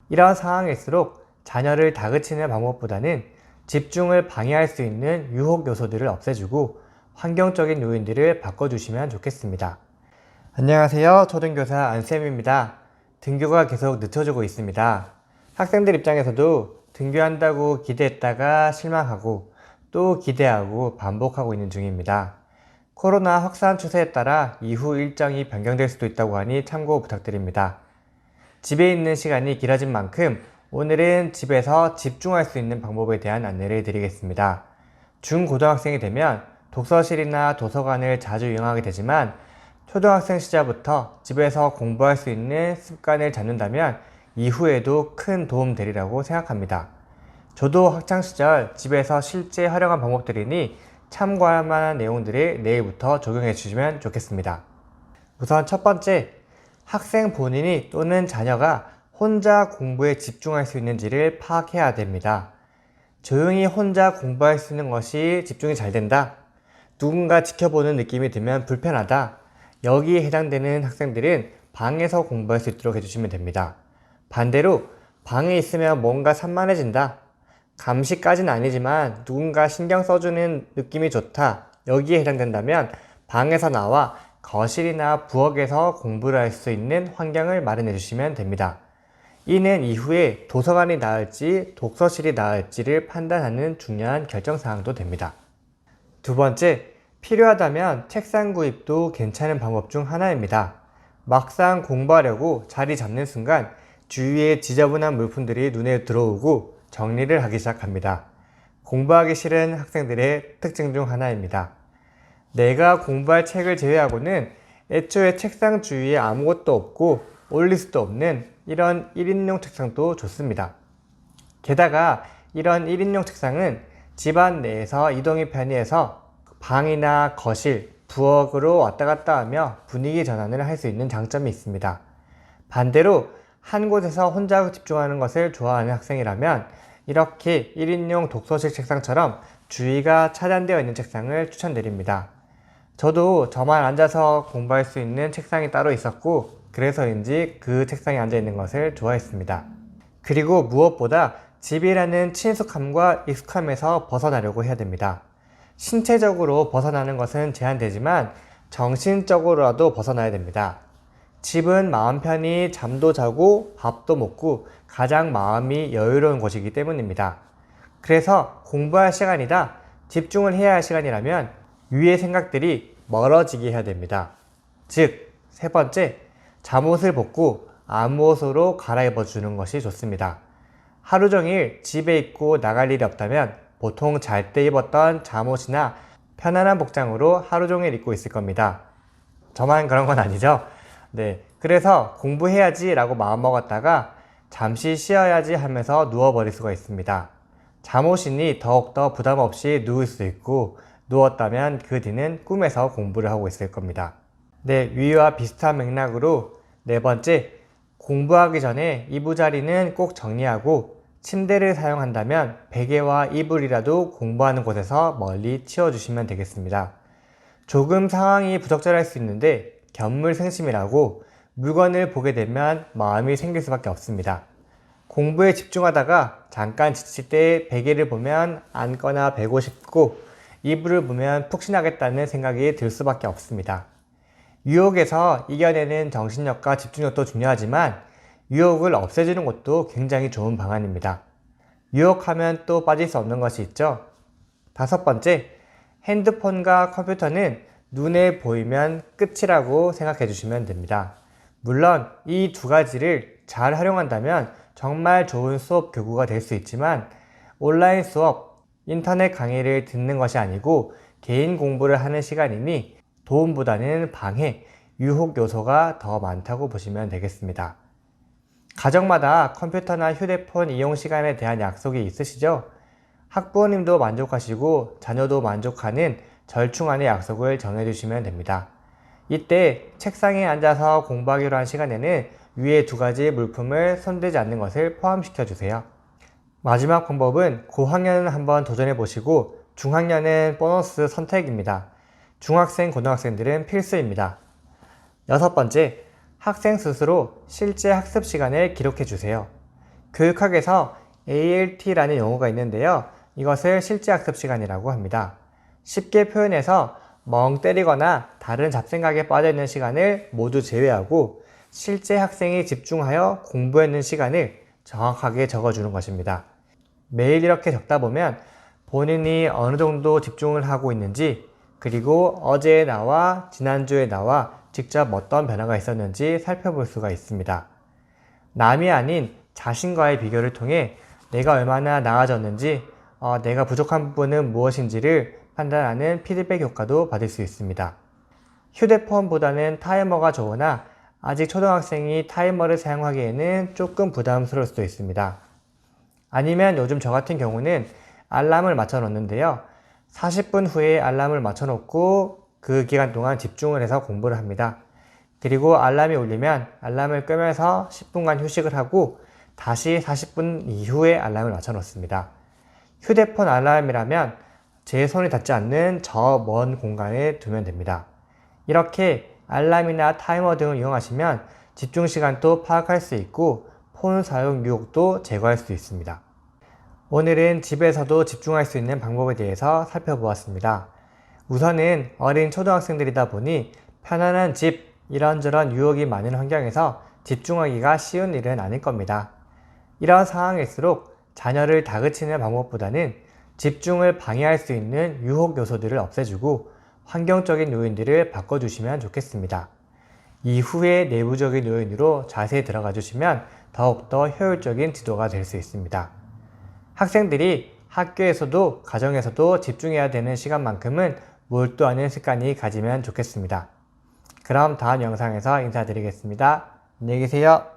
이런 상황일수록 자녀를 다그치는 방법보다는 집중을 방해할 수 있는 유혹 요소들을 없애주고 환경적인 요인들을 바꿔주시면 좋겠습니다. 안녕하세요. 초등교사 안쌤입니다. 등교가 계속 늦춰지고 있습니다. 학생들 입장에서도 등교한다고 기대했다가 실망하고 또 기대하고 반복하고 있는 중입니다. 코로나 확산 추세에 따라 이후 일정이 변경될 수도 있다고 하니 참고 부탁드립니다. 집에 있는 시간이 길어진 만큼 오늘은 집에서 집중할 수 있는 방법에 대한 안내를 드리겠습니다. 중고등학생이 되면 독서실이나 도서관을 자주 이용하게 되지만 초등학생 시절부터 집에서 공부할 수 있는 습관을 잡는다면 이후에도 큰 도움 되리라고 생각합니다. 저도 학창시절 집에서 실제 활용한 방법들이니 참고할 만한 내용들을 내일부터 적용해 주시면 좋겠습니다. 우선 첫 번째, 학생 본인이 또는 자녀가 혼자 공부에 집중할 수 있는지를 파악해야 됩니다. 조용히 혼자 공부할 수 있는 것이 집중이 잘 된다. 누군가 지켜보는 느낌이 들면 불편하다. 여기에 해당되는 학생들은 방에서 공부할 수 있도록 해주시면 됩니다. 반대로 방에 있으면 뭔가 산만해진다. 감시까지는 아니지만 누군가 신경 써주는 느낌이 좋다. 여기에 해당된다면 방에서 나와 거실이나 부엌에서 공부를 할 수 있는 환경을 마련해 주시면 됩니다. 이는 이후에 도서관이 나을지 독서실이 나을지를 판단하는 중요한 결정사항도 됩니다. 두 번째, 필요하다면 책상 구입도 괜찮은 방법 중 하나입니다. 막상 공부하려고 자리 잡는 순간 주위에 지저분한 물품들이 눈에 들어오고 정리를 하기 시작합니다. 공부하기 싫은 학생들의 특징 중 하나입니다. 내가 공부할 책을 제외하고는 애초에 책상 주위에 아무것도 없고 올릴 수도 없는 이런 1인용 책상도 좋습니다. 게다가 이런 1인용 책상은 집안 내에서 이동이 편리해서 방이나 거실, 부엌으로 왔다 갔다 하며 분위기 전환을 할 수 있는 장점이 있습니다. 반대로 한 곳에서 혼자 집중하는 것을 좋아하는 학생이라면 이렇게 1인용 독서실 책상처럼 주위가 차단되어 있는 책상을 추천드립니다. 저도 저만 앉아서 공부할 수 있는 책상이 따로 있었고 그래서인지 그 책상에 앉아 있는 것을 좋아했습니다. 그리고 무엇보다 집이라는 친숙함과 익숙함에서 벗어나려고 해야 됩니다. 신체적으로 벗어나는 것은 제한되지만 정신적으로라도 벗어나야 됩니다. 집은 마음 편히 잠도 자고 밥도 먹고 가장 마음이 여유로운 곳이기 때문입니다. 그래서 공부할 시간이다, 집중을 해야 할 시간이라면 위의 생각들이 멀어지게 해야 됩니다. 즉, 세 번째, 잠옷을 벗고 아무 옷으로 갈아입어 주는 것이 좋습니다. 하루 종일 집에 있고 나갈 일이 없다면 보통 잘 때 입었던 잠옷이나 편안한 복장으로 하루 종일 입고 있을 겁니다. 저만 그런 건 아니죠? 네, 그래서 공부해야지 라고 마음먹었다가 잠시 쉬어야지 하면서 누워버릴 수가 있습니다. 잠옷이니 더욱더 부담 없이 누울 수 있고 누웠다면 그 뒤는 꿈에서 공부를 하고 있을 겁니다. 네, 위와 비슷한 맥락으로 네 번째, 공부하기 전에 이부자리는 꼭 정리하고 침대를 사용한다면 베개와 이불이라도 공부하는 곳에서 멀리 치워주시면 되겠습니다. 조금 상황이 부적절할 수 있는데 견물생심이라고 물건을 보게 되면 마음이 생길 수밖에 없습니다. 공부에 집중하다가 잠깐 지칠 때 베개를 보면 앉거나 베고 싶고 이불을 보면 푹신하겠다는 생각이 들 수밖에 없습니다. 유혹에서 이겨내는 정신력과 집중력도 중요하지만 유혹을 없애주는 것도 굉장히 좋은 방안입니다. 유혹하면 또 빠질 수 없는 것이 있죠. 다섯 번째, 핸드폰과 컴퓨터는 눈에 보이면 끝이라고 생각해 주시면 됩니다. 물론 이 두 가지를 잘 활용한다면 정말 좋은 수업 교구가 될 수 있지만 온라인 수업, 인터넷 강의를 듣는 것이 아니고 개인 공부를 하는 시간이니 도움보다는 방해, 유혹 요소가 더 많다고 보시면 되겠습니다. 가정마다 컴퓨터나 휴대폰 이용 시간에 대한 약속이 있으시죠? 학부모님도 만족하시고 자녀도 만족하는 절충안의 약속을 정해주시면 됩니다. 이때 책상에 앉아서 공부하기로 한 시간에는 위에 두 가지 물품을 손대지 않는 것을 포함시켜 주세요. 마지막 방법은 고학년은 한번 도전해 보시고 중학년은 보너스 선택입니다. 중학생, 고등학생들은 필수입니다. 여섯 번째, 학생 스스로 실제 학습 시간을 기록해 주세요. 교육학에서 ALT라는 용어가 있는데요. 이것을 실제학습 시간이라고 합니다. 쉽게 표현해서 멍 때리거나 다른 잡생각에 빠져있는 시간을 모두 제외하고 실제 학생이 집중하여 공부했는 시간을 정확하게 적어주는 것입니다. 매일 이렇게 적다 보면 본인이 어느 정도 집중을 하고 있는지, 그리고 어제의 나와 지난주의 나와 직접 어떤 변화가 있었는지 살펴볼 수가 있습니다. 남이 아닌 자신과의 비교를 통해 내가 얼마나 나아졌는지, 내가 부족한 부분은 무엇인지를 판단하는 피드백 효과도 받을 수 있습니다. 휴대폰보다는 타이머가 좋으나 아직 초등학생이 타이머를 사용하기에는 조금 부담스러울 수도 있습니다. 아니면 요즘 저 같은 경우는 알람을 맞춰 놓는데요. 40분 후에 알람을 맞춰 놓고 그 기간 동안 집중을 해서 공부를 합니다. 그리고 알람이 울리면 알람을 끄면서 10분간 휴식을 하고 다시 40분 이후에 알람을 맞춰 놓습니다. 휴대폰 알람이라면 제 손이 닿지 않는 저 먼 공간에 두면 됩니다. 이렇게 알람이나 타이머 등을 이용하시면 집중 시간도 파악할 수 있고 폰 사용 유혹도 제거할 수 있습니다. 오늘은 집에서도 집중할 수 있는 방법에 대해서 살펴보았습니다. 우선은 어린 초등학생들이다 보니 편안한 집, 이런저런 유혹이 많은 환경에서 집중하기가 쉬운 일은 아닐 겁니다. 이런 상황일수록 자녀를 다그치는 방법보다는 집중을 방해할 수 있는 유혹 요소들을 없애주고 환경적인 요인들을 바꿔주시면 좋겠습니다. 이후에 내부적인 요인으로 자세히 들어가 주시면 더욱더 효율적인 지도가 될 수 있습니다. 학생들이 학교에서도 가정에서도 집중해야 되는 시간만큼은 몰두하는 습관이 가지면 좋겠습니다. 그럼 다음 영상에서 인사드리겠습니다. 안녕히 계세요.